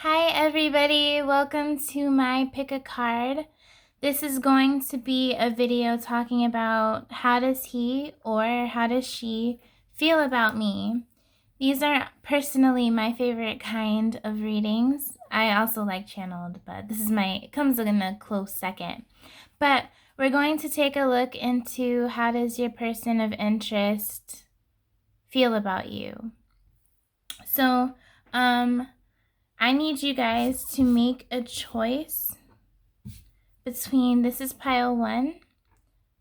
Hi everybody, welcome to my pick a card. This is going to be a video talking about how does he or how does she feel about me. These are personally my favorite kind of readings. I also like channeled, but it comes in a close second. But we're going to take a look into how does your person of interest feel about you. So, I need you guys to make a choice between this is pile 1,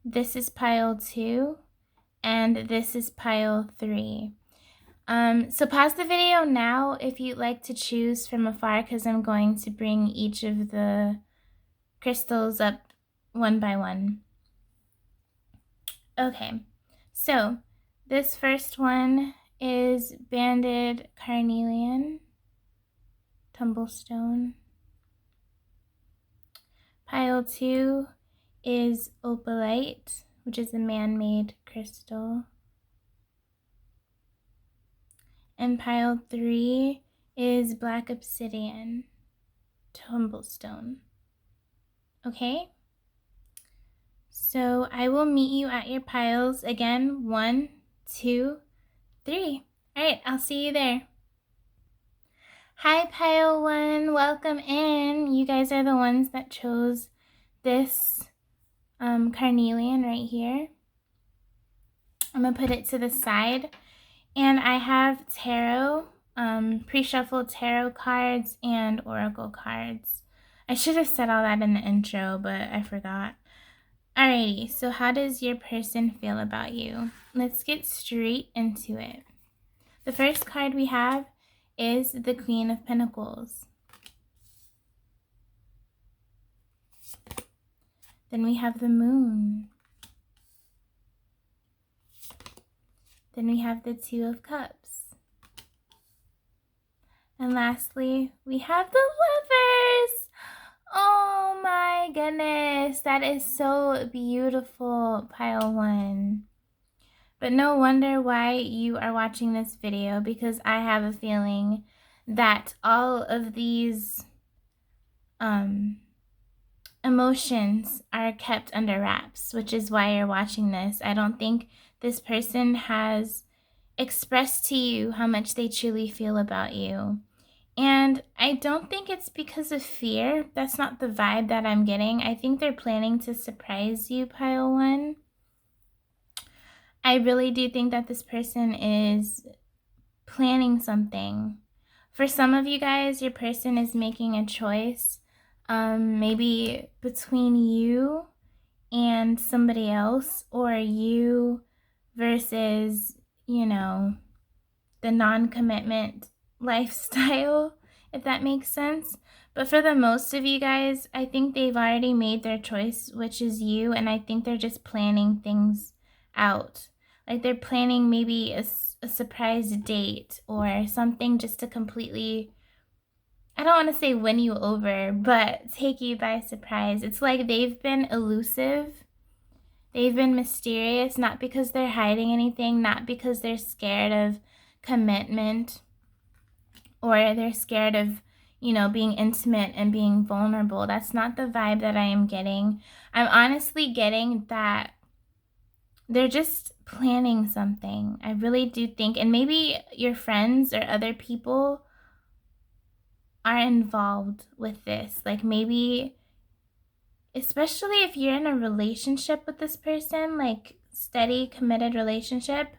this is pile 2, and this is pile 3. So pause the video now if you'd like to choose from afar, because I'm going to bring each of the crystals up one by one. Okay, so this first one is banded carnelian, tumblestone. Pile 2 is opalite, which is a man-made crystal. And pile 3 is black obsidian, tumblestone. Okay? So I will meet you at your piles again. 1, 2, 3. All right, I'll see you there. Hi, pile 1. Welcome in. You guys are the ones that chose this carnelian right here. I'm going to put it to the side. And I have tarot, pre-shuffled tarot cards and oracle cards. I should have said all that in the intro, but I forgot. Alrighty, so how does your person feel about you? Let's get straight into it. The first card we have is the Queen of Pentacles. Then we have the Moon. Then we have the Two of Cups. And lastly, we have the Lovers. Oh my goodness, that is so beautiful, pile 1. But no wonder why you are watching this video, because I have a feeling that all of these emotions are kept under wraps, which is why you're watching this. I don't think this person has expressed to you how much they truly feel about you. And I don't think it's because of fear. That's not the vibe that I'm getting. I think they're planning to surprise you, pile 1. I really do think that this person is planning something. For some of you guys, your person is making a choice, maybe between you and somebody else, or you versus, the non-commitment lifestyle, if that makes sense. But for the most of you guys, I think they've already made their choice, which is you, and I think they're just planning things out. Like they're planning maybe a surprise date or something just to completely, I don't want to say win you over, but take you by surprise. It's like they've been elusive. They've been mysterious, not because they're hiding anything, not because they're scared of commitment or they're scared of, being intimate and being vulnerable. That's not the vibe that I am getting. I'm honestly getting that they're just planning something. I really do think, and maybe your friends or other people are involved with this. Like maybe, especially if you're in a relationship with this person, like steady, committed relationship,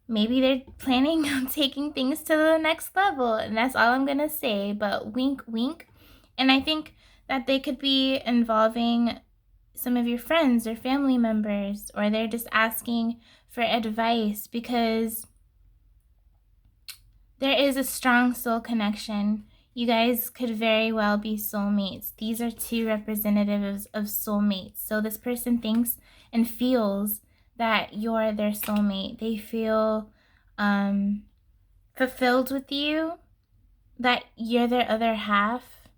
maybe they're planning on taking things to the next level, and that's all I'm gonna say, but wink, wink. And I think that they could be involving some of your friends or family members, or they're just asking for advice because there is a strong soul connection. You guys could very well be soulmates. These are two representatives of soulmates. So this person thinks and feels that you're their soulmate. They feel fulfilled with you, that you're their other half,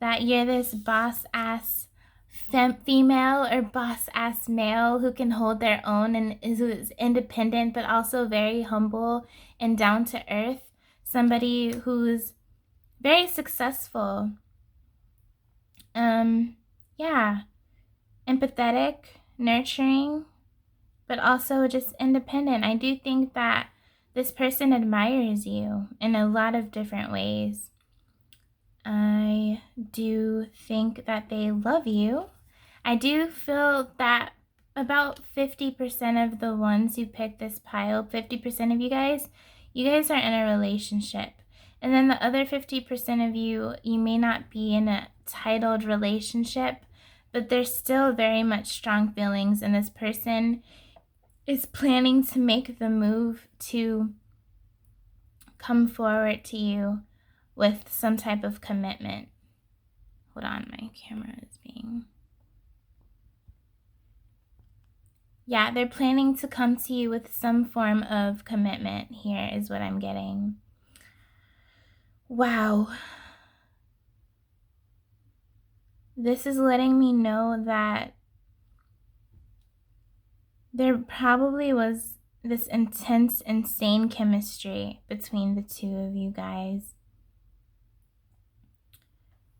that you're this boss-ass female or boss-ass male who can hold their own and who is independent but also very humble and down to earth. Somebody who's very successful. Yeah, empathetic, nurturing, but also just independent. I do think that this person admires you in a lot of different ways. I do think that they love you. I do feel that about 50% of the ones who picked this pile, 50% of you guys are in a relationship. And then the other 50% of you may not be in a titled relationship, but there's still very much strong feelings, and this person is planning to make the move to come forward to you with some type of commitment. Hold on, my camera is being... Yeah, they're planning to come to you with some form of commitment here is what I'm getting. Wow. This is letting me know that there probably was this intense, insane chemistry between the two of you guys.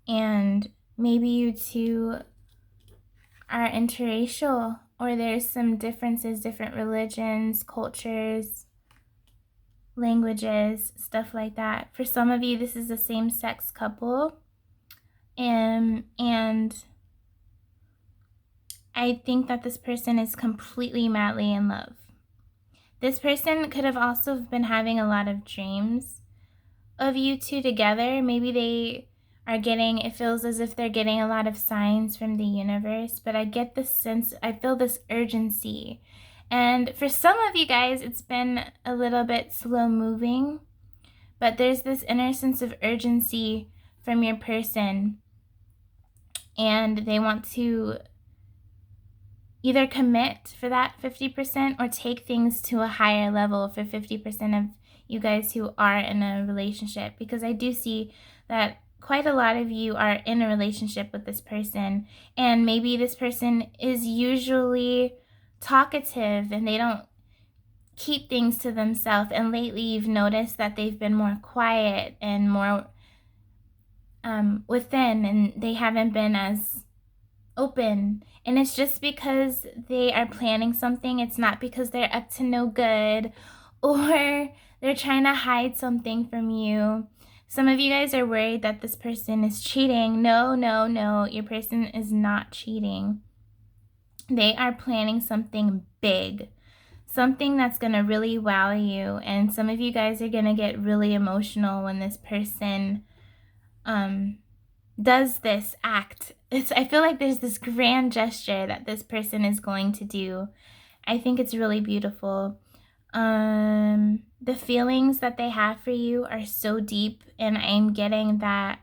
And maybe you two are interracial, or there's some differences, different religions, cultures, languages, stuff like that. For some of you, this is a same-sex couple. And I think that this person is completely madly in love. This person could have also been having a lot of dreams of you two together. Maybe they are getting, it feels as if they're getting a lot of signs from the universe, but I get this sense, I feel this urgency. And for some of you guys, it's been a little bit slow moving, but there's this inner sense of urgency from your person, and they want to either commit for that 50% or take things to a higher level for 50% of you guys who are in a relationship, because I do see that quite a lot of you are in a relationship with this person, and maybe this person is usually talkative and they don't keep things to themselves, and lately you've noticed that they've been more quiet and more within, and they haven't been as open. And it's just because they are planning something. It's not because they're up to no good or they're trying to hide something from you. Some of you guys are worried that this person is cheating. No, no, no. Your person is not cheating. They are planning something big, something that's going to really wow you. And some of you guys are going to get really emotional when this person does this act. I feel like there's this grand gesture that this person is going to do. I think it's really beautiful. The feelings that they have for you are so deep, and I'm getting that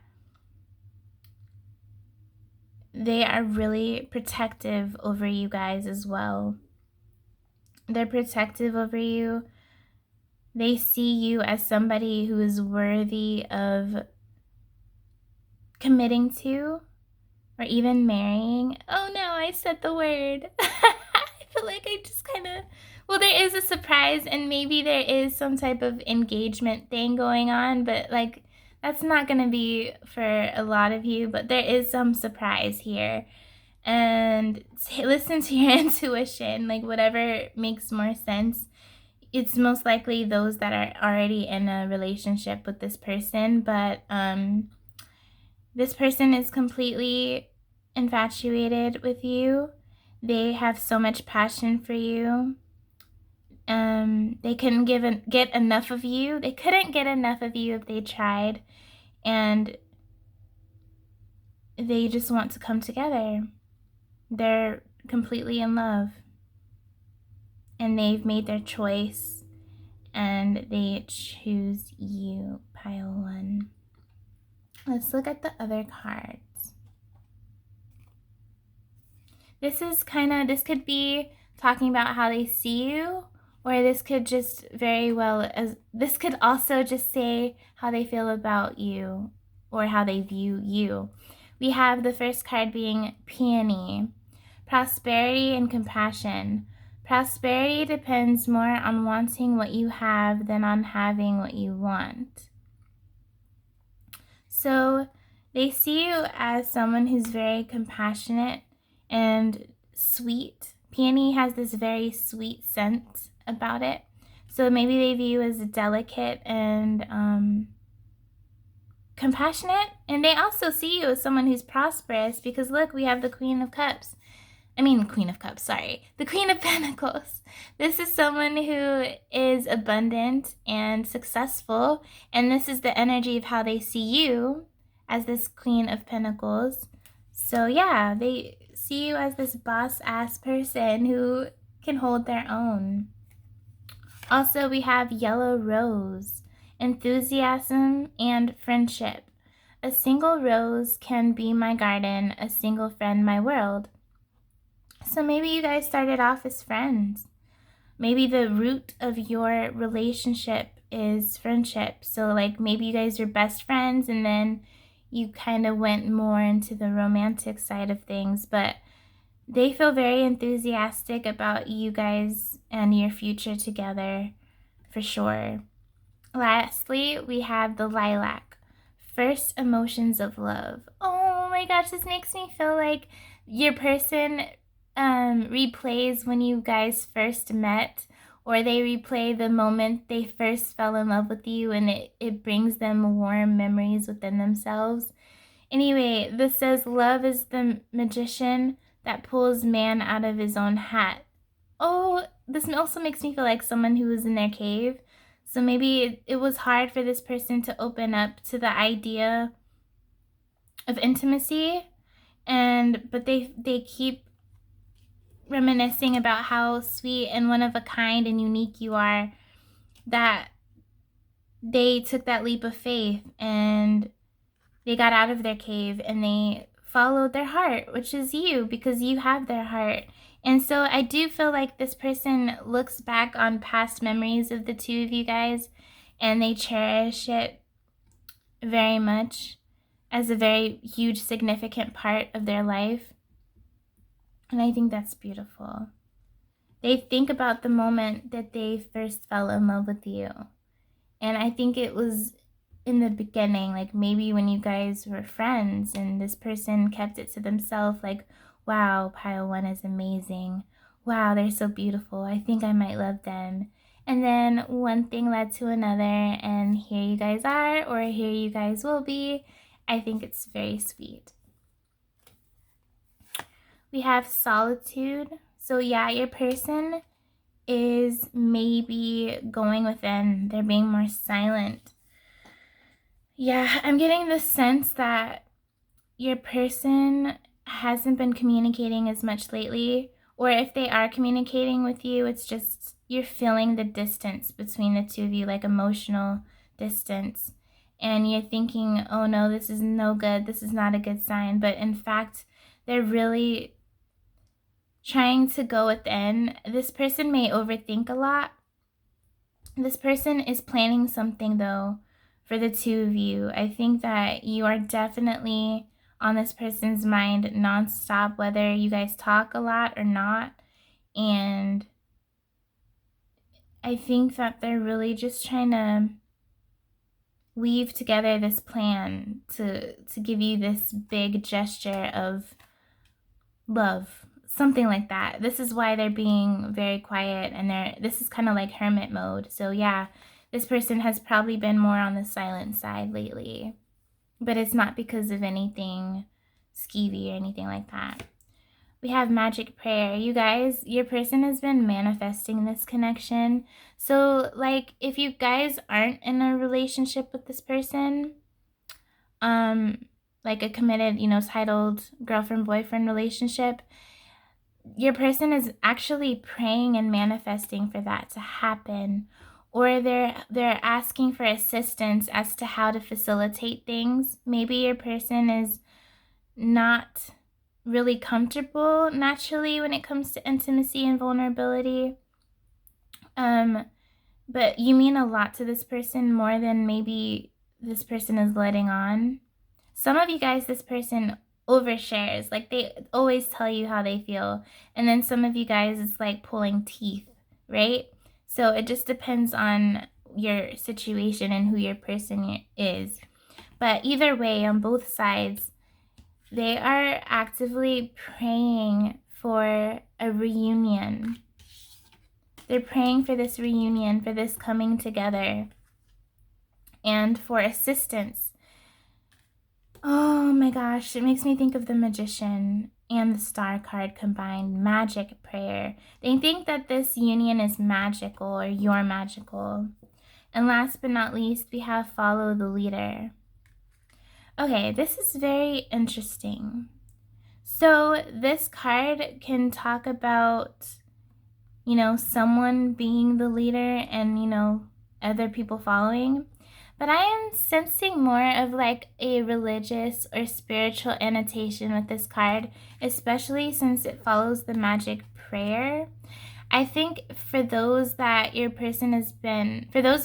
they are really protective over you guys as well. They're protective over you. They see you as somebody who is worthy of committing to, or even marrying. Oh no, I said the word. I feel like I just kind of, well, there is a surprise, and maybe there is some type of engagement thing going on, but like that's not going to be for a lot of you, but there is some surprise here. And listen to your intuition, like whatever makes more sense. It's most likely those that are already in a relationship with this person, but this person is completely infatuated with you. They have so much passion for you. They couldn't get enough of you. They couldn't get enough of you if they tried, and they just want to come together. They're completely in love, and they've made their choice, and they choose you, pile one. Let's look at the other cards. This could be talking about how they see you, or this could just this could also just say how they feel about you or how they view you. We have the first card being Peony, prosperity and compassion. Prosperity depends more on wanting what you have than on having what you want. So they see you as someone who's very compassionate and sweet. Peony has this very sweet scent about it. So maybe they view you as delicate and compassionate. And they also see you as someone who's prosperous because look, we have the Queen of Cups. Queen of Cups, sorry. The Queen of Pentacles. This is someone who is abundant and successful. And this is the energy of how they see you as this Queen of Pentacles. So yeah, they see you as this boss-ass person who can hold their own. Also, we have Yellow Rose, enthusiasm and friendship. A single rose can be my garden, a single friend my world. So maybe you guys started off as friends. Maybe the root of your relationship is friendship. So like maybe you guys are best friends and then you kind of went more into the romantic side of things. But they feel very enthusiastic about you guys and your future together for sure. Lastly, we have the Lilac. First emotions of love. Oh my gosh, this makes me feel like your person replays when you guys first met, or they replay the moment they first fell in love with you, and it brings them warm memories within themselves. Anyway, this says love is the magician that pulls man out of his own hat. Oh, this also makes me feel like someone who was in their cave. So maybe it was hard for this person to open up to the idea of intimacy, but they keep reminiscing about how sweet and one of a kind and unique you are, that they took that leap of faith and they got out of their cave and they followed their heart, which is you, because you have their heart. And so I do feel like this person looks back on past memories of the two of you guys and they cherish it very much as a very huge, significant part of their life. And I think that's beautiful. They think about the moment that they first fell in love with you. And I think it was in the beginning, like maybe when you guys were friends and this person kept it to themselves, like, wow, pile one is amazing. Wow, they're so beautiful. I think I might love them. And then one thing led to another, and here you guys are, or here you guys will be. I think it's very sweet. We have solitude. So yeah, your person is maybe going within. They're being more silent. Yeah, I'm getting the sense that your person hasn't been communicating as much lately, or if they are communicating with you, it's just you're feeling the distance between the two of you, like emotional distance, and you're thinking, oh no, this is no good, this is not a good sign. But in fact, they're really trying to go within. This person may overthink a lot. This person is planning something though for the two of you. I think that you are definitely on this person's mind nonstop, whether you guys talk a lot or not. And I think that they're really just trying to weave together this plan to give you this big gesture of love, something like that. This is why they're being very quiet, and this is kind of like hermit mode. So yeah, this person has probably been more on the silent side lately, but it's not because of anything skeevy or anything like that. We have magic prayer. You guys, your person has been manifesting this connection. So like if you guys aren't in a relationship with this person, like a committed, titled girlfriend-boyfriend relationship, your person is actually praying and manifesting for that to happen, or they're asking for assistance as to how to facilitate things. Maybe your person is not really comfortable naturally when it comes to intimacy and vulnerability, but you mean a lot to this person, more than maybe this person is letting on. Some of you guys, this person overshares, like they always tell you how they feel, and then some of you guys, it's like pulling teeth, right? So it just depends on your situation and who your person is. But either way, on both sides, they are actively praying for a reunion. They're praying for this reunion, for this coming together, and for assistance. Oh my gosh, it makes me think of the Magician and the Star card combined. Magic prayer. They think that this union is magical, or you're magical. And last but not least, we have follow the leader. Okay, this is very interesting. So this card can talk about, someone being the leader and, other people following. But I am sensing more of like a religious or spiritual annotation with this card, especially since it follows the magic prayer. I think for those of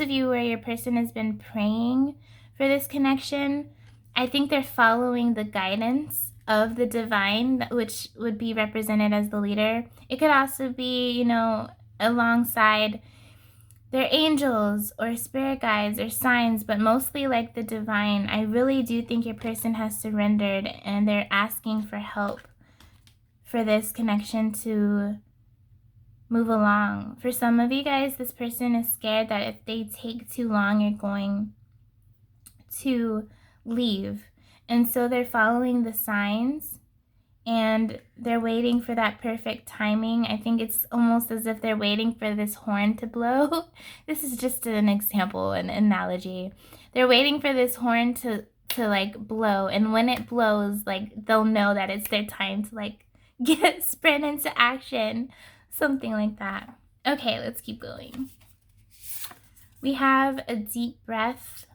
you where your person has been praying for this connection, I think they're following the guidance of the divine, which would be represented as the leader. It could also be, alongside their angels or spirit guides or signs, but mostly like the divine. I really do think your person has surrendered and they're asking for help for this connection to move along. For some of you guys, this person is scared that if they take too long, you're going to leave. And so they're following the signs and they're waiting for that perfect timing. I think it's almost as if they're waiting for this horn to blow. This is just an example, an analogy. They're waiting for this horn to like blow, and when it blows, like they'll know that it's their time to like sprint into action. Something like that. Okay, let's keep going. We have a deep breath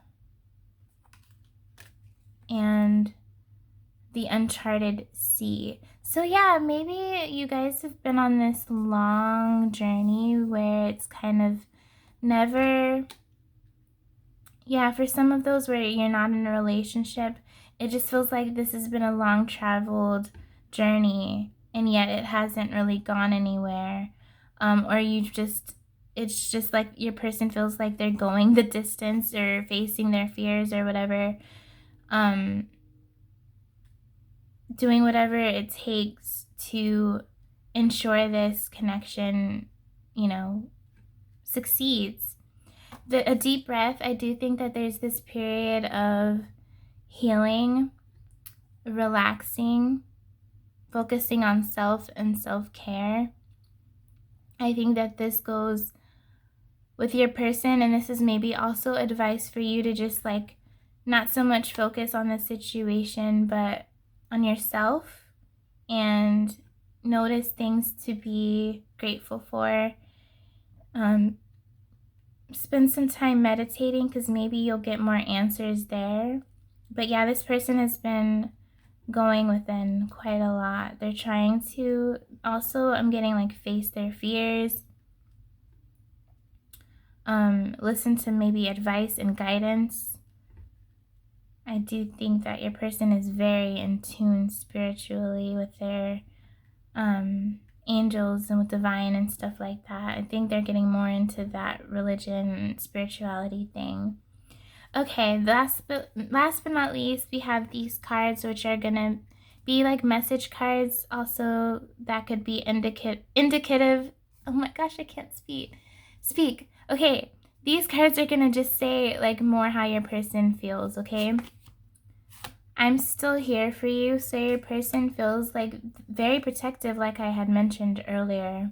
and the uncharted sea. So yeah, maybe you guys have been on this long journey where it's kind of never, for some of those where you're not in a relationship, it just feels like this has been a long traveled journey and yet it hasn't really gone anywhere. Or it's just like your person feels like they're going the distance or facing their fears or whatever. Doing whatever it takes to ensure this connection, succeeds. A deep breath, I do think that there's this period of healing, relaxing, focusing on self and self-care. I think that this goes with your person, and this is maybe also advice for you to just like not so much focus on the situation, but on yourself and notice things to be grateful for. Spend some time meditating because maybe you'll get more answers there. But yeah, this person has been going within quite a lot. They're trying to also, I'm getting like face their fears, listen to maybe advice and guidance. I do think that your person is very in tune spiritually with their angels and with divine and stuff like that. I think they're getting more into that religion and spirituality thing. Okay, last but not least, we have these cards, which are gonna be like message cards. Also, that could be indicative. Oh my gosh, I can't speak. Okay, these cards are gonna just say like more how your person feels. Okay, I'm still here for you. So your person feels like very protective, like I had mentioned earlier.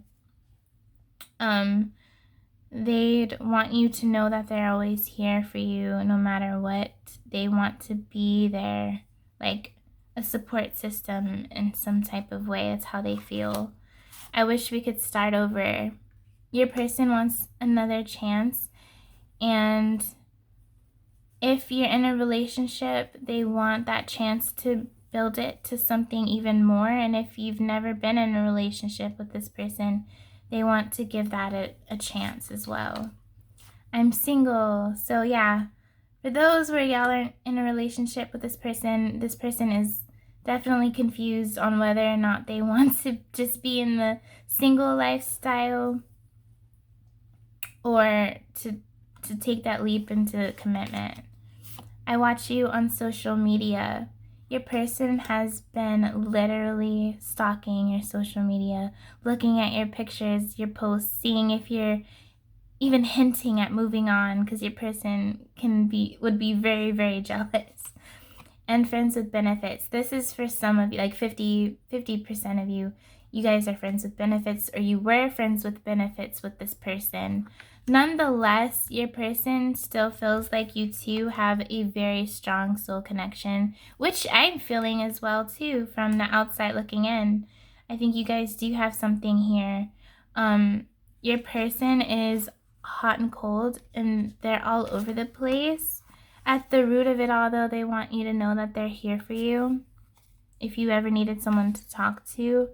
They'd want you to know that they're always here for you no matter what. They want to be there, like a support system in some type of way. That's how they feel. I wish we could start over. Your person wants another chance, and if you're in a relationship, they want that chance to build it to something even more. And if you've never been in a relationship with this person, they want to give that a chance as well. I'm single. So yeah, for those where y'all are in a relationship with this person is definitely confused on whether or not they want to just be in the single lifestyle or to take that leap into commitment. I watch you on social media. Your person has been literally stalking your social media, looking at your pictures, your posts, seeing if you're even hinting at moving on, because your person would be very, very jealous. And friends with benefits. This is for some of you, like 50% of you. You guys are friends with benefits, or you were friends with benefits with this person. Nonetheless, your person still feels like you two have a very strong soul connection, which I'm feeling as well too from the outside looking in. I think you guys do have something here. Your person is hot and cold, and they're all over the place. At the root of it all, though, they want you to know that they're here for you if you ever needed someone to talk to.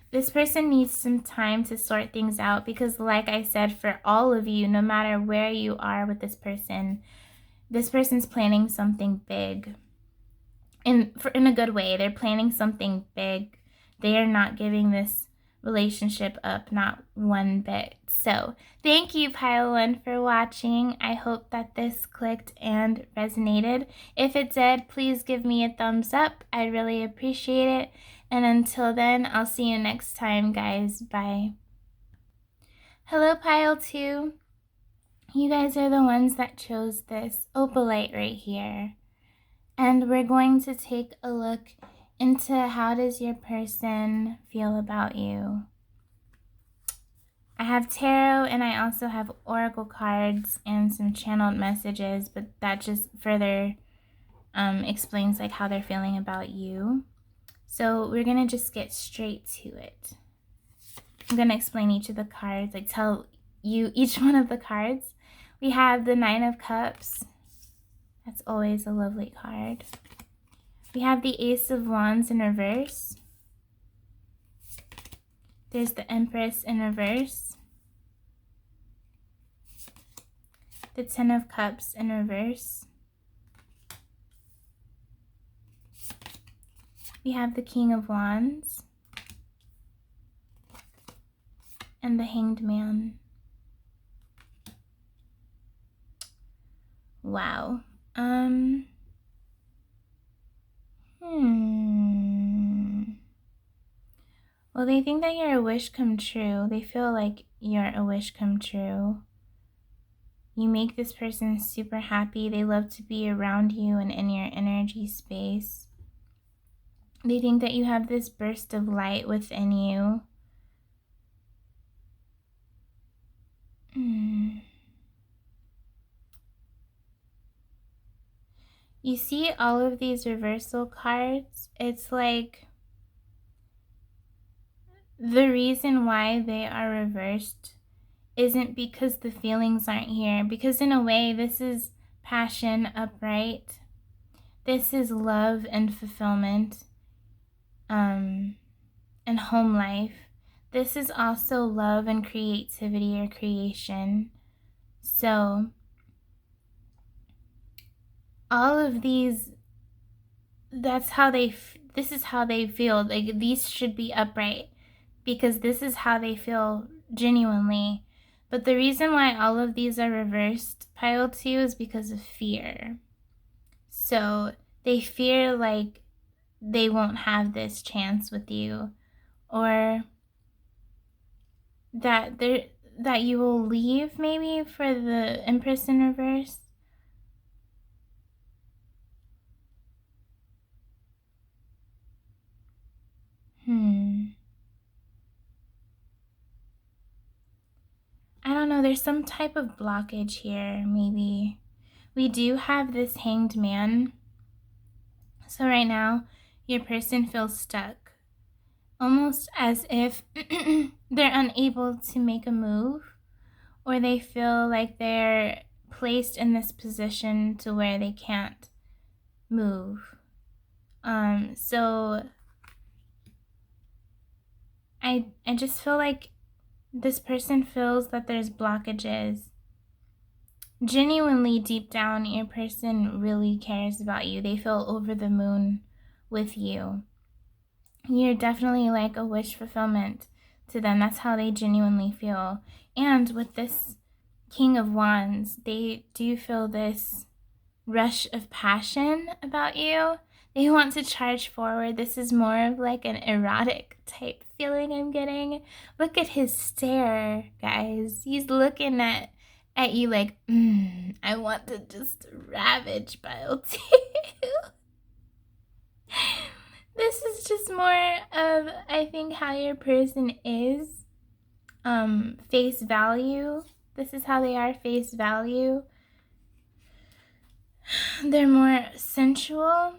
This person needs some time to sort things out because, like I said, for all of you, no matter where you are with this person's planning something big. In a good way, they're planning something big. They are not giving this relationship up, not one bit. So thank you, Pile 1, for watching. I hope that this clicked and resonated. If it did, please give me a thumbs up. I really appreciate it. And until then, I'll see you next time, guys. Bye. Hello, Pile 2. You guys are the ones that chose this opalite right here. And we're going to take a look into how does your person feel about you. I have tarot, and I also have oracle cards and some channeled messages, but that just further explains like how they're feeling about you. So we're gonna just get straight to it. I'm gonna explain each of the cards, like tell you each one of the cards. We have the Nine of Cups. That's always a lovely card. We have the Ace of Wands in reverse. There's the Empress in reverse. The Ten of Cups in reverse. We have the King of Wands. And the Hanged Man. Wow. Well, they think that you're a wish come true. They feel like you're a wish come true. You make this person super happy. They love to be around you and in your energy space. They think that you have this burst of light within you. You see all of these reversal cards? It's like the reason why they are reversed isn't because the feelings aren't here. Because in a way, this is passion upright. This is love and fulfillment. And home life. This is also love and creativity or creation. So all of these, this is how they feel. Like these should be upright because this is how they feel genuinely. But the reason why all of these are reversed, Pile 2, is because of fear. So they fear like they won't have this chance with you, or that you will leave maybe for the Empress in reverse. I don't know, there's some type of blockage here, maybe. We do have this Hanged Man. So right now, your person feels stuck. Almost as if they're unable to make a move, or they feel like they're placed in this position to where they can't move. So I just feel like this person feels that there's blockages. Genuinely, deep down, your person really cares about you. They feel over the moon with you. You're definitely like a wish fulfillment to them. That's how they genuinely feel. And with this King of Wands, they do feel this rush of passion about you. They want to charge forward. This is more of like an erotic type feeling I'm getting. Look at his stare, guys. He's looking at you like, I want to just ravage Bile too. This is just more of, I think, how your person is. Face value. This is how they are, face value. They're more sensual.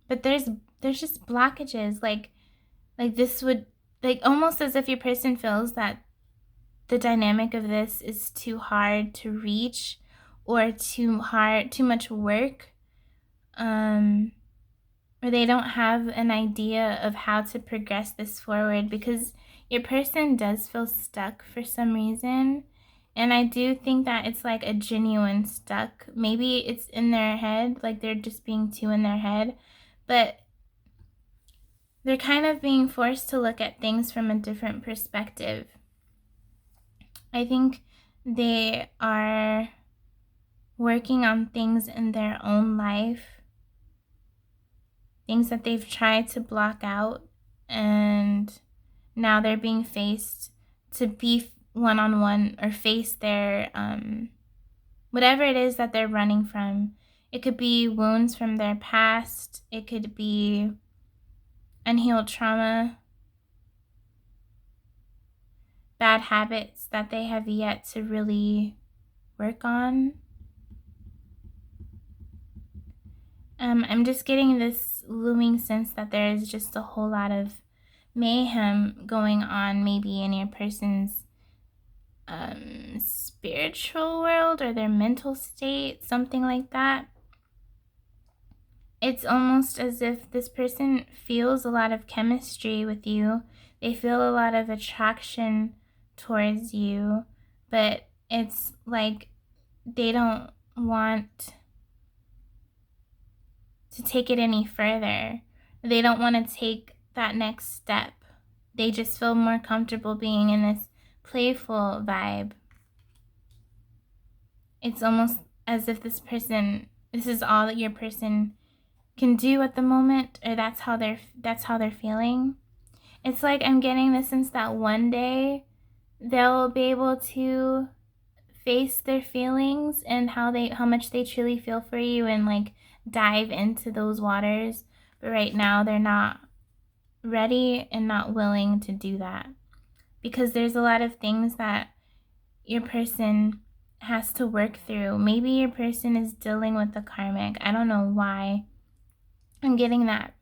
But there's just blockages. Like this would, like, almost as if your person feels that the dynamic of this is too hard to reach, or too much work, or they don't have an idea of how to progress this forward, because your person does feel stuck for some reason. And I do think that it's like a genuine stuck. Maybe it's in their head, like they're just being too in their head, but they're kind of being forced to look at things from a different perspective. I think they are working on things in their own life, things that they've tried to block out, and now they're being faced to be one-on-one or face their whatever it is that they're running from. It could be wounds from their past, it could be unhealed trauma, bad habits that they have yet to really work on. I'm just getting this looming sense that there is just a whole lot of mayhem going on, maybe in your person's spiritual world or their mental state, something like that. It's almost as if this person feels a lot of chemistry with you. They feel a lot of attraction towards you, but it's like they don't want to take it any further. They don't want to take that next step. They just feel more comfortable being in this playful vibe. It's almost as if this is all that your person can do at the moment, or that's how they're feeling. It's like I'm getting the sense that one day they'll be able to face their feelings and how much they truly feel for you, and like dive into those waters. But right now they're not ready and not willing to do that, because there's a lot of things that your person has to work through. Maybe your person is dealing with the karmic. I don't know why I'm getting that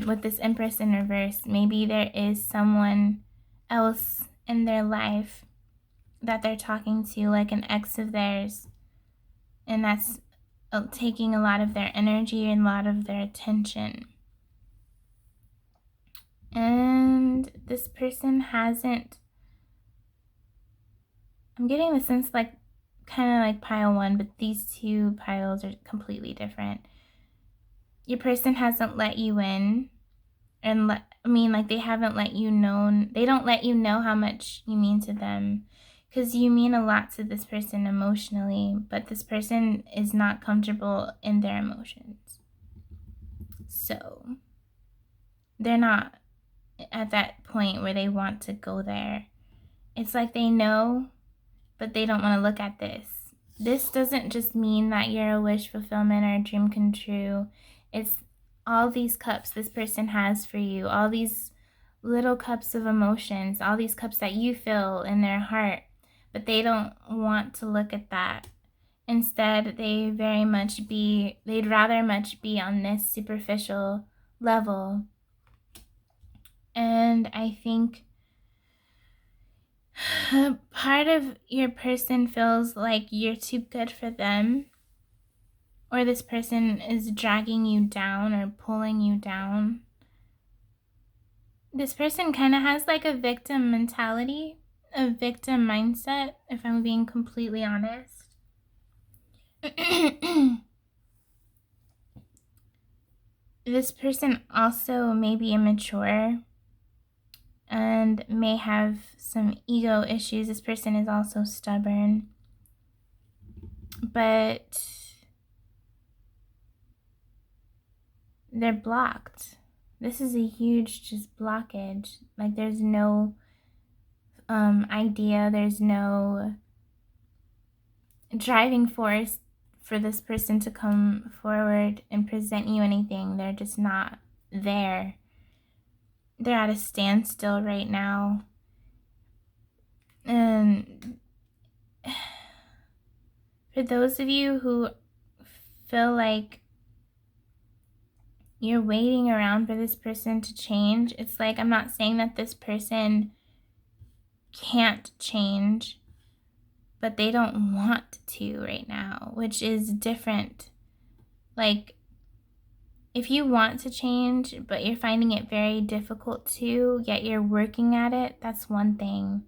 with this Empress in reverse. Maybe there is someone else in their life that they're talking to, like an ex of theirs, and that's taking a lot of their energy and a lot of their attention. And this person hasn't, I'm getting the sense like kind of like pile one, but these two piles are completely different. Your person hasn't let you in, and they haven't let you know. They don't let you know how much you mean to them, because you mean a lot to this person emotionally, but this person is not comfortable in their emotions. So they're not at that point where they want to go there. It's like they know, but they don't want to look at this. This doesn't just mean that you're a wish fulfillment or a dream come true. It's all these cups this person has for you, all these little cups of emotions, all these cups that you fill in their heart, but they don't want to look at that. Instead, they'd rather much be on this superficial level. And I think part of your person feels like you're too good for them, or this person is dragging you down or pulling you down. This person kind of has like a victim mentality, a victim mindset, if I'm being completely honest. This person also may be immature, and and may have some ego issues. This person is also stubborn, but they're blocked. This is a huge just blockage. Like there's no idea, there's no driving force for this person to come forward and present you anything. They're just not there. They're at a standstill right now. And for those of you who feel like you're waiting around for this person to change, it's like, I'm not saying that this person can't change, but they don't want to right now, which is different. Like, if you want to change, but you're finding it very difficult to, yet you're working at it, that's one thing.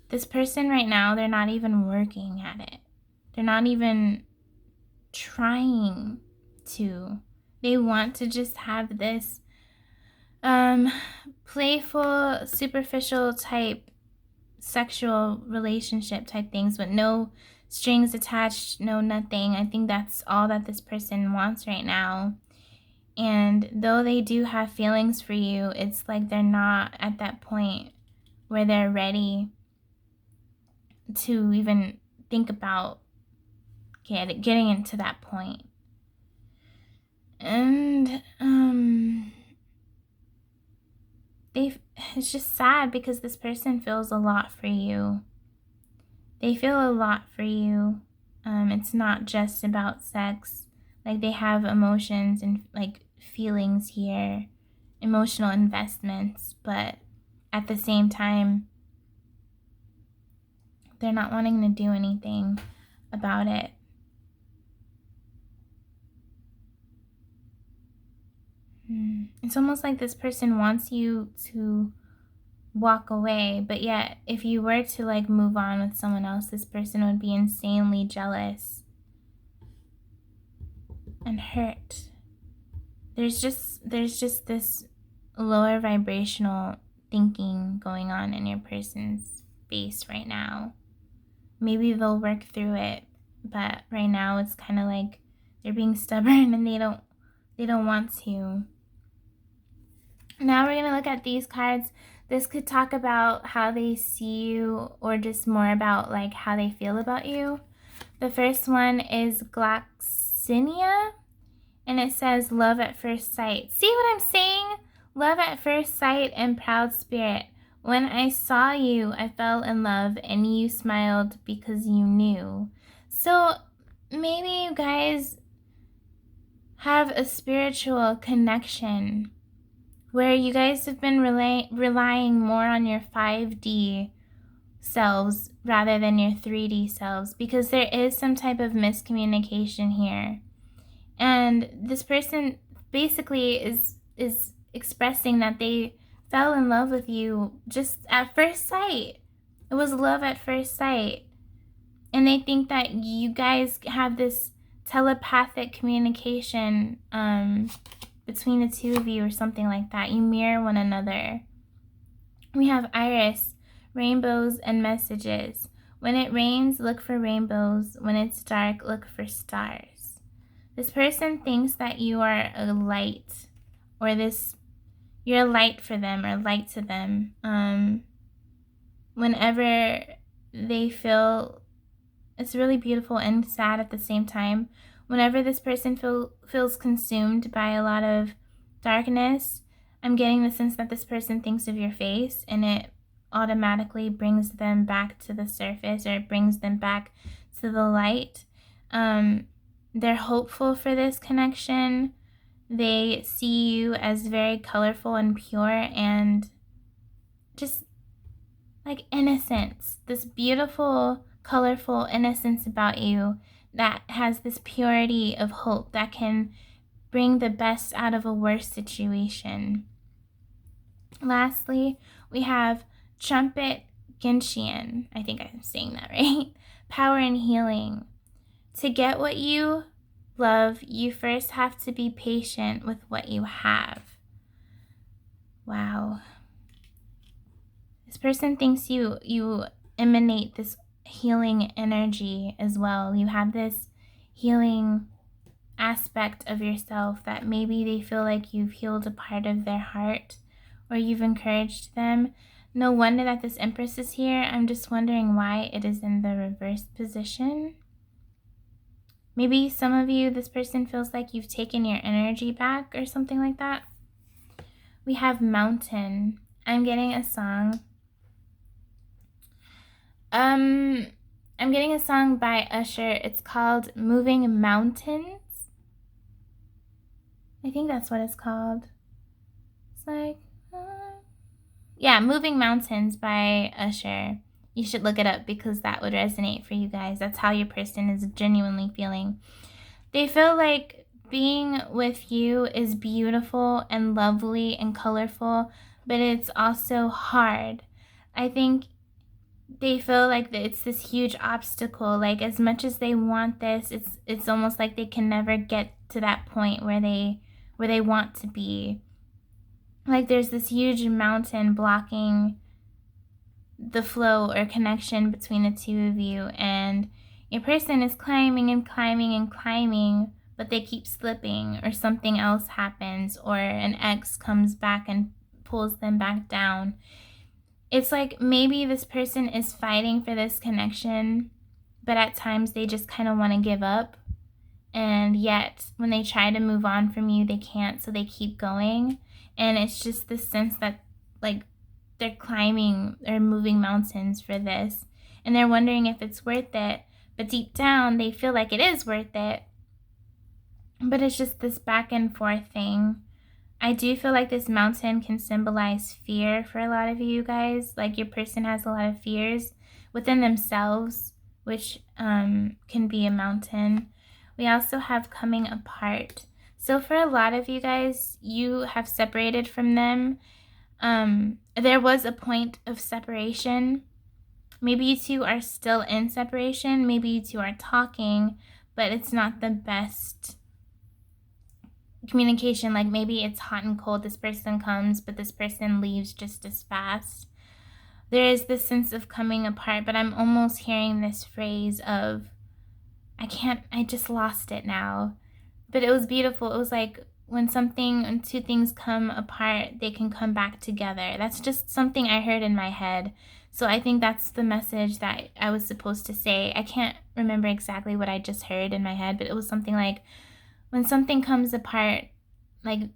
This person right now, they're not even working at it. They're not even trying to. They want to just have this playful, superficial type sexual relationship type things with no strings attached, no nothing. I think that's all that this person wants right now. And though they do have feelings for you, it's like they're not at that point where they're ready to even think about getting into that point. And it's just sad because this person feels a lot for you. They feel a lot for you. It's not just about sex. Like, they have emotions and like feelings here, emotional investments, but at the same time, they're not wanting to do anything about it. It's almost like this person wants you to walk away, but yet if you were to like move on with someone else, this person would be insanely jealous and hurt. There's just this lower vibrational thinking going on in your person's face right now. Maybe they'll work through it, but right now it's kind of like they're being stubborn and they don't want to. Now we're going to look at these cards. This could talk about how they see you, or just more about like how they feel about you. The first one is Gloxinia, and it says love at first sight. See what I'm saying? Love at first sight and proud spirit. When I saw you, I fell in love, and you smiled because you knew. So maybe you guys have a spiritual connection where you guys have been relying more on your 5D selves rather than your 3D selves, because there is some type of miscommunication here. And this person basically is expressing that they fell in love with you just at first sight. It was love at first sight. And they think that you guys have this telepathic communication between the two of you or something like that. You mirror one another. We have Iris, rainbows and messages. When it rains, look for rainbows. When it's dark, look for stars. This person thinks that you are a light, or you're a light for them, or light to them. Whenever they feel, it's really beautiful and sad at the same time. Whenever this person feels consumed by a lot of darkness, I'm getting the sense that this person thinks of your face, and it automatically brings them back to the surface, or it brings them back to the light. They're hopeful for this connection. They see you as very colorful and pure, and just like innocence, this beautiful, colorful innocence about you that has this purity of hope that can bring the best out of a worse situation. Lastly, we have Trumpet Gentian. I think I'm saying that right. Power and healing. To get what you love, you first have to be patient with what you have. Wow. This person thinks you emanate this healing energy as well. You have this healing aspect of yourself that maybe they feel like you've healed a part of their heart or you've encouraged them. No wonder that this Empress is here. I'm just wondering why it is in the reverse position. Maybe some of you, this person feels like you've taken your energy back or something like that. We have Mountain. I'm getting a song. I'm getting a song by Usher. It's called Moving Mountains. I think that's what it's called. It's like, yeah, Moving Mountains by Usher. You should look it up because that would resonate for you guys. That's how your person is genuinely feeling. They feel like being with you is beautiful and lovely and colorful, but it's also hard. I think they feel like it's this huge obstacle. Like as much as they want this, it's almost like they can never get to that point where they want to be. Like there's this huge mountain blocking the flow or connection between the two of you, and your person is climbing and climbing and climbing, but they keep slipping, or something else happens, or an ex comes back and pulls them back down. It's like maybe this person is fighting for this connection, but at times they just kind of want to give up. And yet when they try to move on from you, they can't, so they keep going. And it's just this sense that like they're climbing or moving mountains for this, and they're wondering if it's worth it. But deep down they feel like it is worth it, but it's just this back and forth thing. I do feel like this mountain can symbolize fear for a lot of you guys. Like your person has a lot of fears within themselves, which can be a mountain. We also have coming apart. So for a lot of you guys, you have separated from them. There was a point of separation. Maybe you two are still in separation. Maybe you two are talking, but it's not the best communication. Like maybe it's hot and cold. This person comes, but this person leaves just as fast. There is this sense of coming apart, but I'm almost hearing this phrase of, I just lost it now. But it was beautiful. It was like when two things come apart, they can come back together. That's just something I heard in my head. So I think that's the message that I was supposed to say. I can't remember exactly what I just heard in my head, but it was something like, when something comes apart, like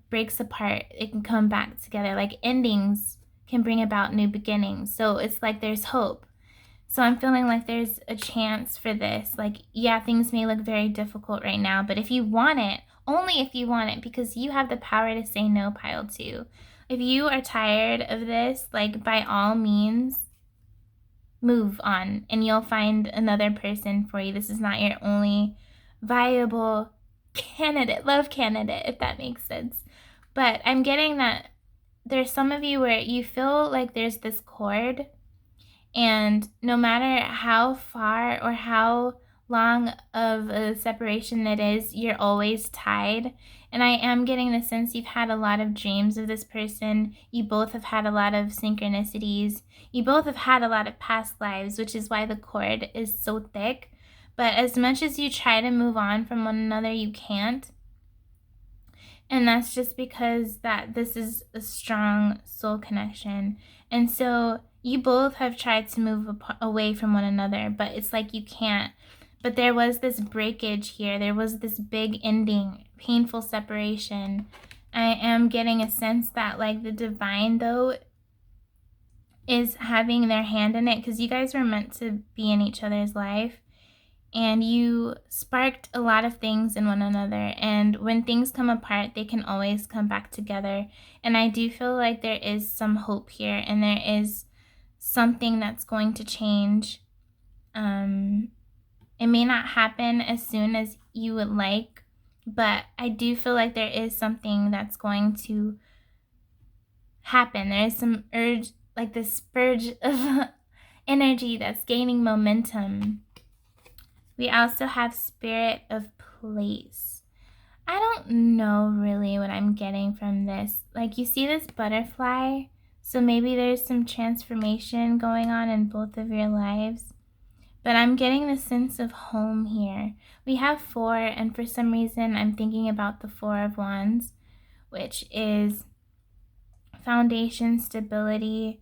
breaks apart, it can come back together. Like endings can bring about new beginnings. So it's like there's hope. So I'm feeling like there's a chance for this. Like, yeah, things may look very difficult right now, but if you want it, only if you want it, because you have the power to say no, pile 2. If you are tired of this, like by all means, move on and you'll find another person for you. This is not your only viable love candidate, if that makes sense. But I'm getting that there's some of you where you feel like there's this cord, and no matter how far or how long of a separation it is, you're always tied. And I am getting the sense you've had a lot of dreams of this person. You both have had a lot of synchronicities. You both have had a lot of past lives, which is why the cord is so thick. But as much as you try to move on from one another, you can't. And that's just because that this is a strong soul connection. And so you both have tried to move away from one another, but it's like you can't. But there was this breakage here. There was this big ending, painful separation. I am getting a sense that like the divine, though, is having their hand in it, because you guys were meant to be in each other's life. And you sparked a lot of things in one another. And when things come apart, they can always come back together. And I do feel like there is some hope here, and there is something that's going to change. It may not happen as soon as you would like, but I do feel like there is something that's going to happen. There is some urge, like this spurge of energy that's gaining momentum. We also have Spirit of Place. I don't know really what I'm getting from this. Like, you see this butterfly So maybe there's some transformation going on in both of your lives. But I'm getting the sense of home here. We have 4, and for some reason I'm thinking about the 4 of Wands, which is foundation, stability,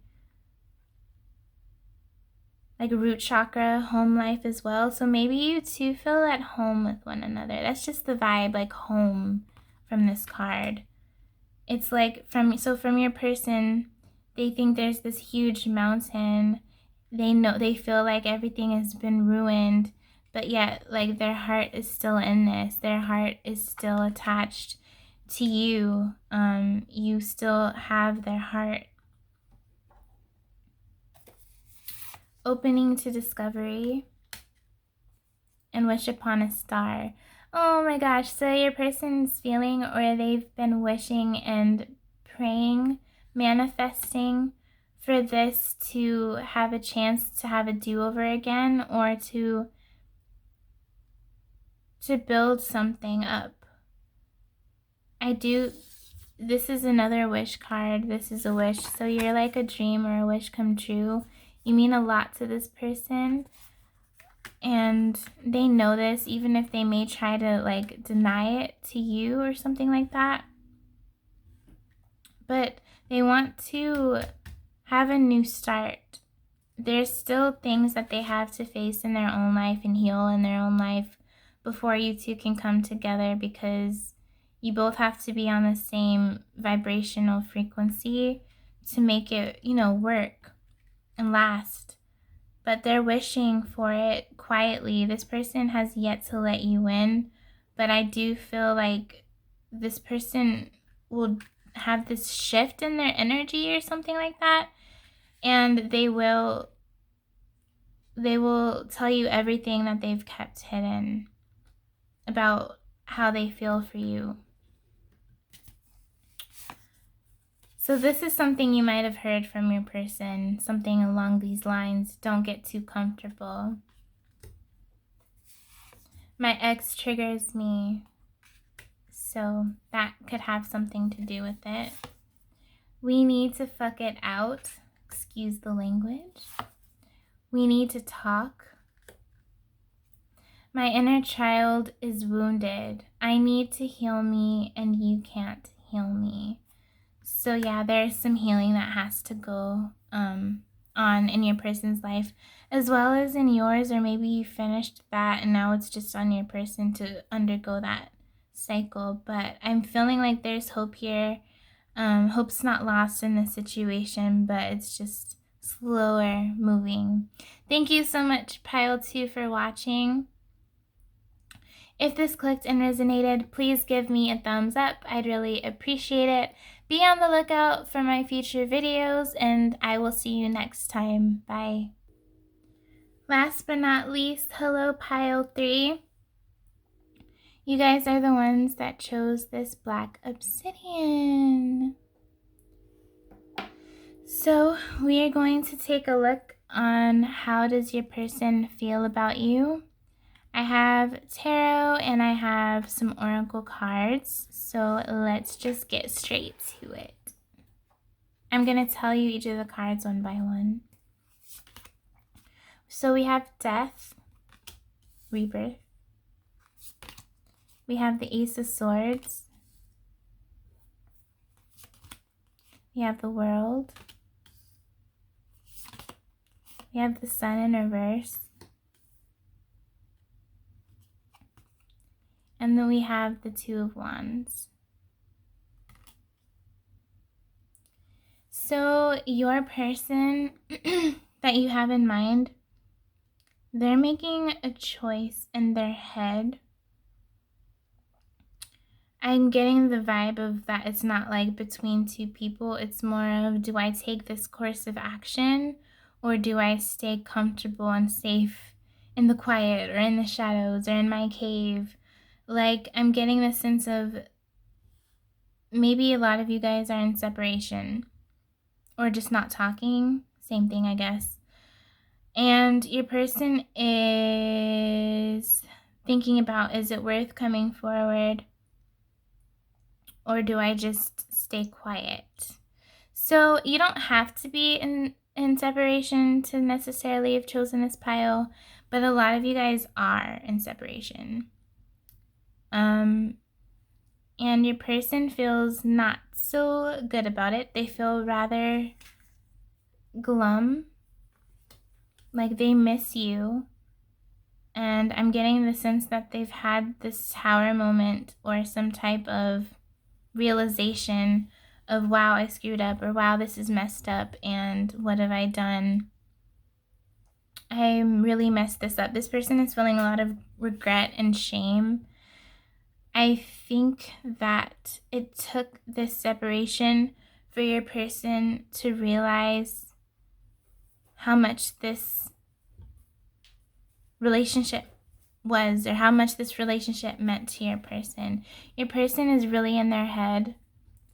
like root chakra, home life as well. So maybe you two feel at home with one another. That's just the vibe, like home from this card. It's like from your person, they think there's this huge mountain. They feel like everything has been ruined, but yet like their heart is still in this. Their heart is still attached to you. You still have their heart. Opening to discovery and wish upon a star. Oh my gosh, so your person's feeling, or they've been wishing and praying, manifesting for this to have a chance to have a do-over again, or to build something up. This is another wish card. This is a wish. So you're like a dream or a wish come true. You mean a lot to this person. And they know this, even if they may try to like deny it to you or something like that. But they want to have a new start. There's still things that they have to face in their own life and heal in their own life before you two can come together, because you both have to be on the same vibrational frequency to make it, work and last. But they're wishing for it quietly. This person has yet to let you in, but I do feel like this person will have this shift in their energy or something like that, and they will tell you everything that they've kept hidden about how they feel for you. So this is something you might have heard from your person, something along these lines. Don't get too comfortable. My ex triggers me, so that could have something to do with it. We need to fuck it out. Excuse the language. We need to talk. My inner child is wounded. I need to heal me, and you can't heal me. So yeah, there's some healing that has to go on in your person's life, as well as in yours, or maybe you finished that and now it's just on your person to undergo that cycle. But I'm feeling like there's hope here. Hope's not lost in this situation, but it's just slower moving. Thank you so much, Pile 2, for watching. If this clicked and resonated, please give me a thumbs up. I'd really appreciate it. Be on the lookout for my future videos, and I will see you next time. Bye. Last but not least, hello Pile 3. You guys are the ones that chose this black obsidian. So we are going to take a look on how does your person feel about you. I have tarot and I have some oracle cards, so let's just get straight to it. I'm going to tell you each of the cards one by one. So we have death, rebirth. We have the Ace of Swords. We have the World. We have the Sun in reverse. And then we have the Two of Wands. So your person that you have in mind, they're making a choice in their head. I'm getting the vibe of that it's not like between two people. It's more of, do I take this course of action, or do I stay comfortable and safe in the quiet or in the shadows or in my cave? Like, I'm getting the sense of maybe a lot of you guys are in separation or just not talking. Same thing, I guess. And your person is thinking about, is it worth coming forward, or do I just stay quiet? So you don't have to be in separation to necessarily have chosen this pile, but a lot of you guys are in separation. And your person feels not so good about it. They feel rather glum, like they miss you. And I'm getting the sense that they've had this tower moment or some type of realization of, wow, I screwed up, or wow, this is messed up, and what have I done? I really messed this up. This person is feeling a lot of regret and shame. I think that it took this separation for your person to realize how much this relationship was, or how much this relationship meant to your person. Your person is really in their head.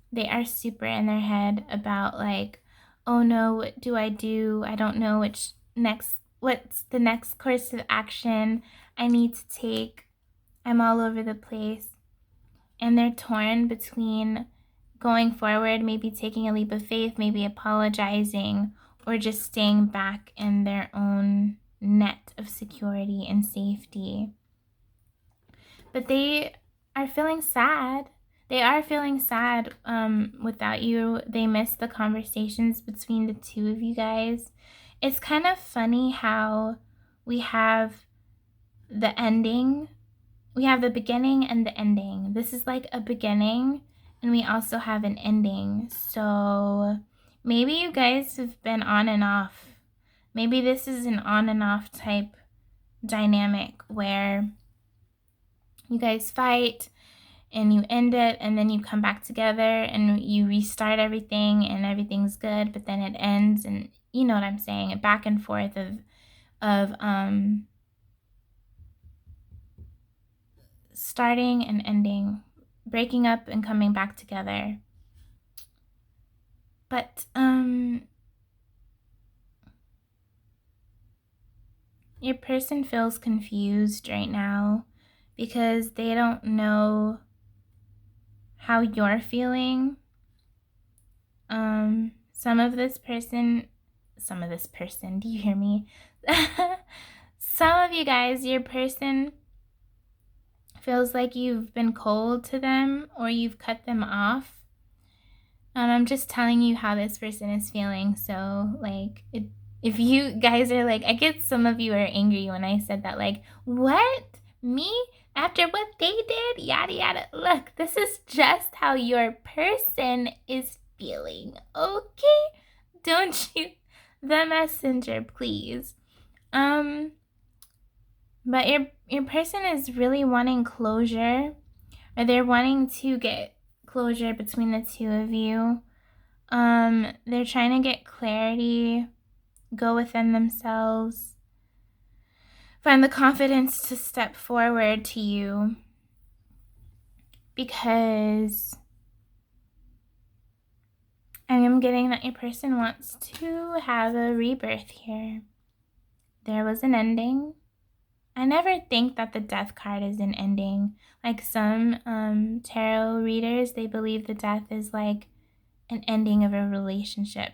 They are super in their head about, like, oh no, what do? I don't know what's the next course of action I need to take. I'm all over the place. And they're torn between going forward, maybe taking a leap of faith, maybe apologizing, or just staying back in their own net of security and safety. But they are feeling sad. They are feeling sad without you. They miss the conversations between the two of you guys. It's kind of funny how we have the ending. We have the beginning and the ending. This is like a beginning, and we also have an ending. So maybe you guys have been on and off. Maybe this is an on and off type dynamic where you guys fight and you end it, and then you come back together and you restart everything and everything's good, but then it ends, and you know what I'm saying, a back and forth of starting and ending, breaking up and coming back together. But your person feels confused right now because they don't know how you're feeling. Some of this person, do you hear me? Some of you guys, your person feels like you've been cold to them or you've cut them off. I'm just telling you how this person is feeling. So, like, if you guys are like, I get some of you are angry when I said that, like, what? Me? After what they did? Yada, yada. Look, this is just how your person is feeling, okay? Don't shoot the messenger, please. But your person is really wanting closure, or they're wanting to get closure between the two of you. They're trying to get clarity, go within themselves, find the confidence to step forward to you, because I am getting that your person wants to have a rebirth here. There was an ending. I never think that the death card is an ending. Like some tarot readers, they believe the death is like an ending of a relationship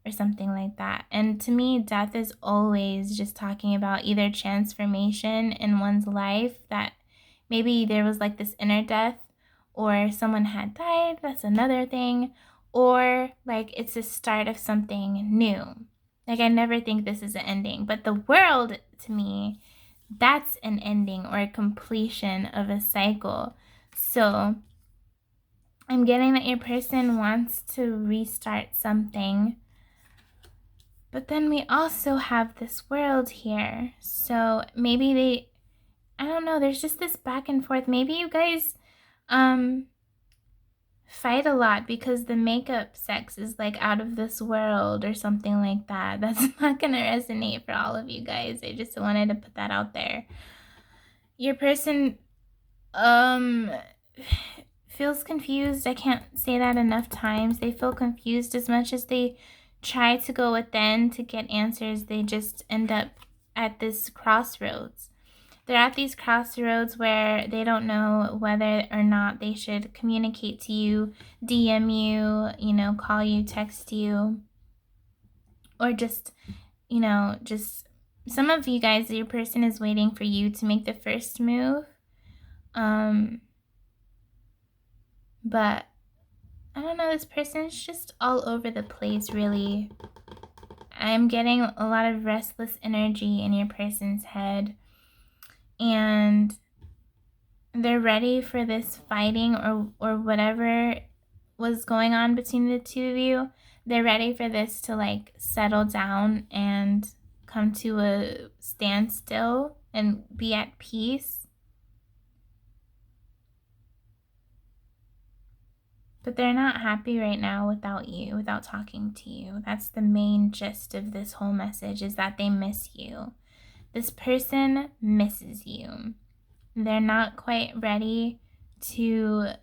or something like that. And to me, death is always just talking about either transformation in one's life, that maybe there was like this inner death, or someone had died, that's another thing, or like it's the start of something new. Like, I never think this is an ending, but the world, to me, that's an ending or a completion of a cycle. So I'm getting that your person wants to restart something. But then we also have this world here. So maybe I don't know, there's just this back and forth. Maybe you guys fight a lot because the makeup sex is like out of this world or something like that. That's not gonna resonate for all of you guys. I just wanted to put that out there. Your person feels confused. I can't say that enough times. They feel confused. As much as they try to go within to get answers, they just end up at this crossroads. they're at these crossroads where they don't know whether or not they should communicate to you, DM you, call you, text you, or just, just some of you guys, your person is waiting for you to make the first move. But I don't know, this person's just all over the place, really. I'm getting a lot of restless energy in your person's head. And they're ready for this fighting or whatever was going on between the two of you. They're ready for this to like settle down and come to a standstill and be at peace. But they're not happy right now without you, without talking to you. That's the main gist of this whole message, is that they miss you. This person misses you. They're not quite ready to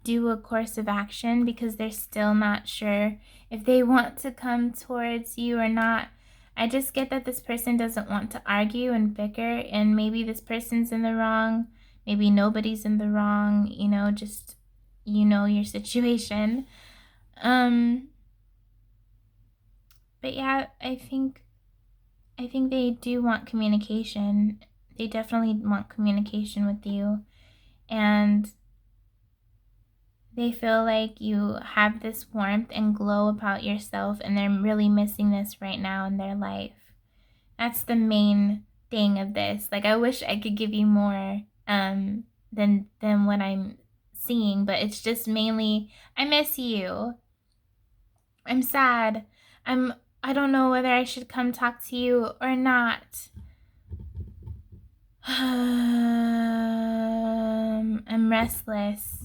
do a course of action because they're still not sure if they want to come towards you or not. I just get that this person doesn't want to argue and bicker, and maybe this person's in the wrong, maybe nobody's in the wrong, just your situation. But yeah, I think they do want communication. They definitely want communication with you, and they feel like you have this warmth and glow about yourself, and they're really missing this right now in their life. That's the main thing of this. Like, I wish I could give you more than what I'm seeing, but it's just mainly, I miss you. I'm sad. I don't know whether I should come talk to you or not. I'm restless.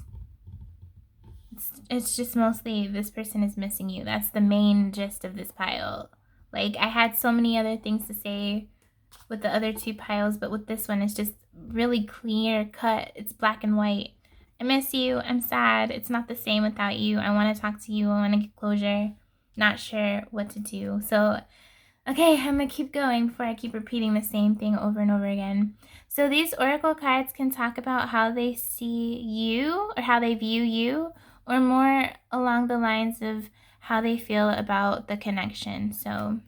It's just mostly this person is missing you. That's the main gist of this pile. Like, I had so many other things to say with the other two piles, but with this one, it's just really clear cut. It's black and white. I miss you. I'm sad. It's not the same without you. I want to talk to you. I want to get closure. Not sure what to do. So, okay, I'm going to keep going before I keep repeating the same thing over and over again. So these oracle cards can talk about how they see you or how they view you, or more along the lines of how they feel about the connection. So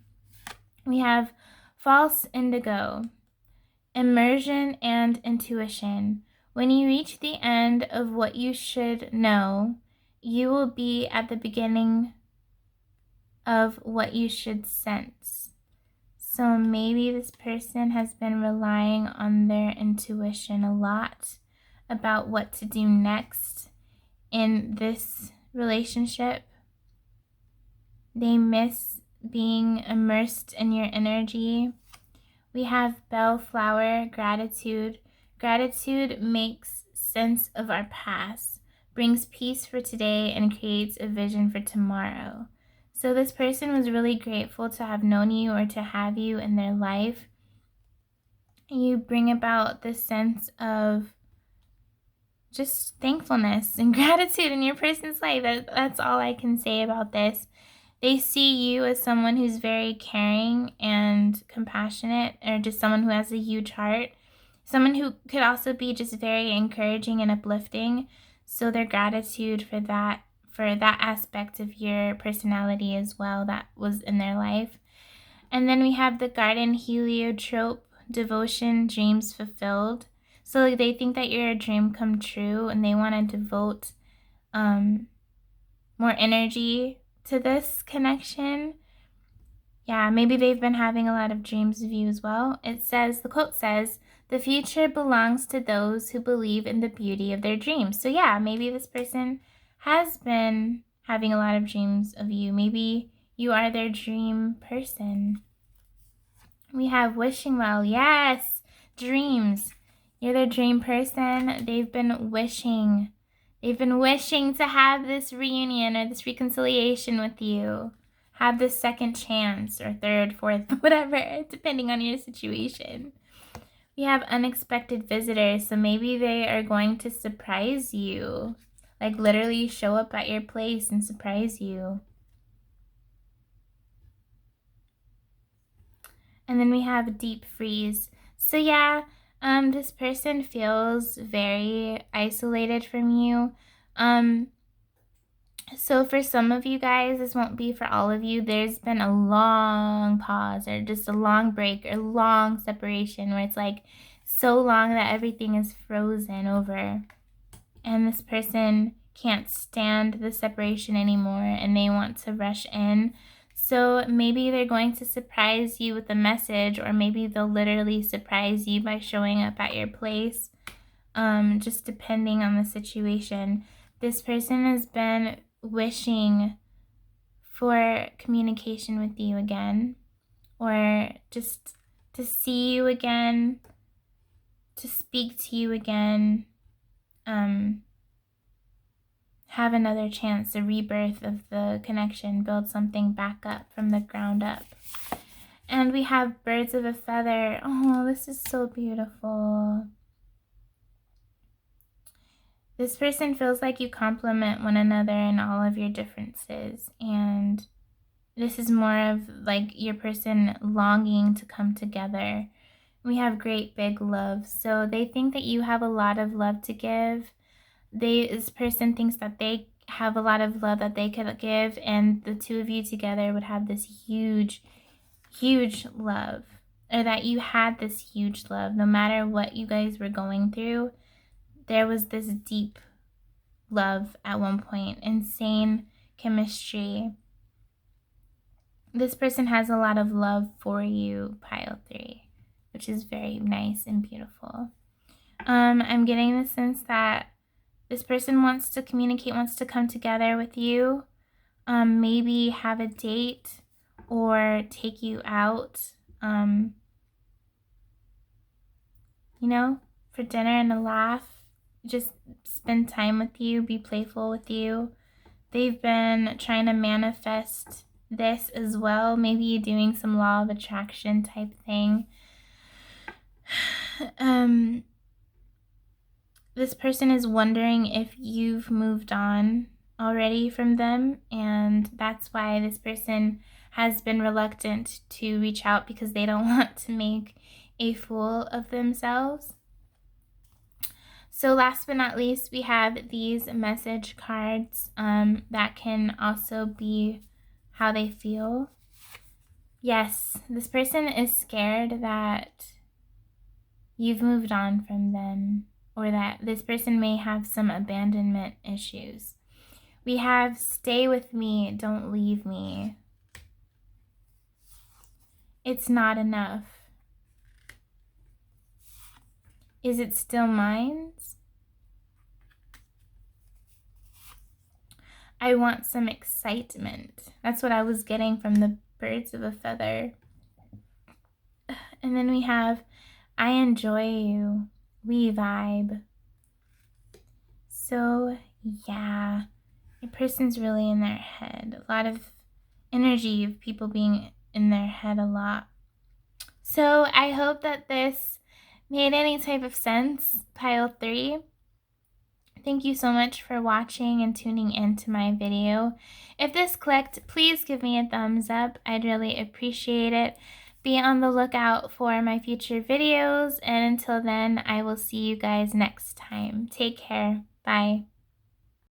we have false indigo, immersion and intuition. When you reach the end of what you should know, you will be at the beginning of what you should sense. So maybe this person has been relying on their intuition a lot about what to do next in this relationship. They miss being immersed in your energy. We have bellflower, gratitude. Gratitude makes sense of our past, brings peace for today, and creates a vision for tomorrow. So this person was really grateful to have known you or to have you in their life. You bring about this sense of just thankfulness and gratitude in your person's life. That's all I can say about this. They see you as someone who's very caring and compassionate, or just someone who has a huge heart. Someone who could also be just very encouraging and uplifting. So their gratitude for that aspect of your personality as well that was in their life. And then we have the garden heliotrope, devotion, dreams fulfilled. So they think that you're a dream come true, and they want to devote more energy to this connection. Yeah, maybe they've been having a lot of dreams of you as well. The quote says, "The future belongs to those who believe in the beauty of their dreams." So yeah, maybe this person has been having a lot of dreams of you. Maybe you are their dream person. We have wishing well. Yes, dreams. You're their dream person. They've been wishing to have this reunion or this reconciliation with you. Have this second chance or third, fourth, whatever, depending on your situation. We have unexpected visitors, so maybe they are going to surprise you. Like literally show up at your place and surprise you. And then we have deep freeze. So yeah, this person feels very isolated from you. So for some of you guys, this won't be for all of you. There's been a long pause or just a long break or long separation where it's like so long that everything is frozen over. And this person can't stand the separation anymore and they want to rush in. So maybe they're going to surprise you with a message, or maybe they'll literally surprise you by showing up at your place, just depending on the situation. This person has been wishing for communication with you again, or just to see you again, to speak to you again, have another chance, a rebirth of the connection, build something back up from the ground up. And we have birds of a feather. Oh, this is so beautiful. This person feels like you complement one another in all of your differences, and this is more of like your person longing to come together. We have great big love, so they think that you have a lot of love to give. This person thinks that they have a lot of love that they could give, and the two of you together would have this huge love, or that you had this huge love. No matter what you guys were going through, there was this deep love at one point, insane chemistry. This person has a lot of love for you, pile 3, which is very nice and beautiful. I'm getting the sense that this person wants to communicate, wants to come together with you, maybe have a date or take you out, for dinner and a laugh, just spend time with you, be playful with you. They've been trying to manifest this as well, maybe doing some law of attraction type thing. This person is wondering if you've moved on already from them, and that's why this person has been reluctant to reach out, because they don't want to make a fool of themselves. So last but not least, we have these message cards that can also be how they feel. Yes, this person is scared that you've moved on from them, or that this person may have some abandonment issues. We have stay with me, don't leave me. It's not enough. Is it still mine? I want some excitement. That's what I was getting from the birds of a feather. And then we have I enjoy you. We vibe. So yeah, a person's really in their head. A lot of energy of people being in their head a lot. So I hope that this made any type of sense, pile 3. Thank you so much for watching and tuning into my video. If this clicked, please give me a thumbs up. I'd really appreciate it. Be on the lookout for my future videos, and until then, I will see you guys next time. Take care. Bye.